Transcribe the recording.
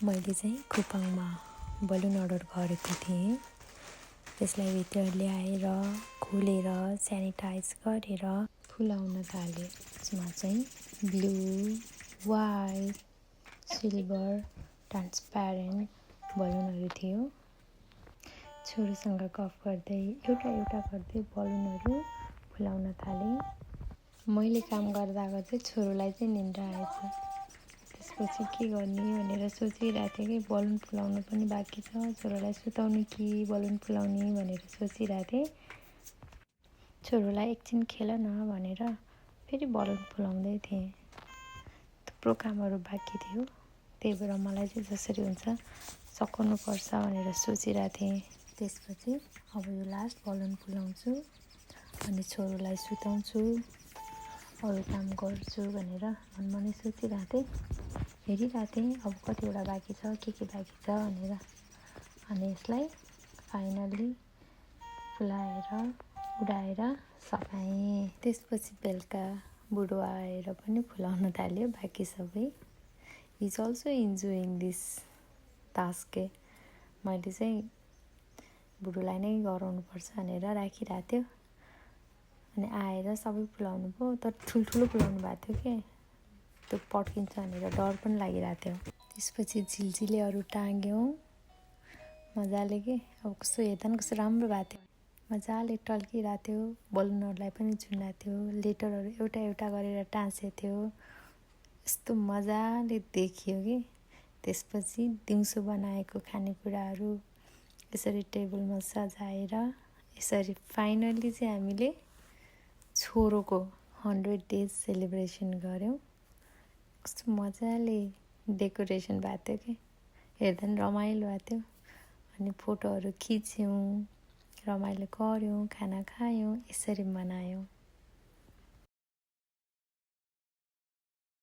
मैले चाहिँ कुपाङमा balloon order गरेको थिएँ। त्यसलाई भित्र ल्याएर खोलेर सेनिटाइज गरेर फुलाउन थालेँ। यसमा चाहिँ ब्लू, वाइट, सिल्भर, ट्रान्सप्यारेन्ट बलुनहरू थियो। छोरोसँग गफ गर्दै एउटा गर्दै बलुनहरू फुलाउन थालेँ। मैले काम गर्दा गर्दै छोरोलाई चाहिँ निन्द्रा आएछ। त्यसपछि के गर्ने भनेर सोचिरहेको थिएँ कि बलुन फुलाउनु पनि बाँकी छ, छोरोलाई सुताउने कि बलुन फुलाउने भनेर सोचिरहेको थिएँ। छोरोलाई एकछिन खेल न भनेर फेरि बलुन फुलाउँदै थिएँ। थुप्रो कामहरू बाँकी थियो, त्यही भएर मलाई चाहिँ जसरी हुन्छ सघाउनुपर्छ भनेर सोचिरहेको थिएँ। त्यसपछि अब यो लास्ट बलुन फुलाउँछु अनि छोरोलाई सुताउँछु, अरू काम गर्छु भनेर मनमा नै सोचिरहेको थिएँ। हेरिरहेको थिएँ अब कतिवटा बाँकी छ, के बाँकी छ भनेर। अनि यसलाई फाइनल्ली फुलाएर उडाएर सघाएँ। त्यसपछि बेलुका बुढो आएर पनि फुलाउन थाल्यो बाँकी सबै। Is also enjoying this task. मैले चाहिँ बुढोलाई नै गराउनुपर्छ भनेर राखिरहेको थियो। अनि आएर सबै फुलाउनु भयो, तर ठुल्ठुलो फुलाउनु भएको थियो कि त्यो पड्किन्छ भनेर डर पनि लागिरहेको थियो। त्यसपछि झिल्झिलेहरू टाँग्यौँ मजाले के अब कस्तो हेर्दा पनि कस्तो राम्रो भएको थियो। मजाले टल्किरहेको थियो, बलुनहरूलाई पनि चुनेको थियो, लेटरहरू एउटा गरेर टाँसेको थियो। यस्तो मजाले देखियो कि त्यसपछि दिउँसो बनाएको खानेकुराहरू यसरी टेबलमा सजाएर यसरी फाइनल्ली चाहिँ हामीले छोरोको 100 डेज सेलिब्रेसन गऱ्यौँ। कस्तो मजाले डेकोरेसन भएको थियो कि हेर्दा पनि रमाइलो भएको थियो। अनि फोटोहरू खिच्यौँ, रमाइलो गऱ्यौँ, खाना खायौँ, यसरी मनायौँ।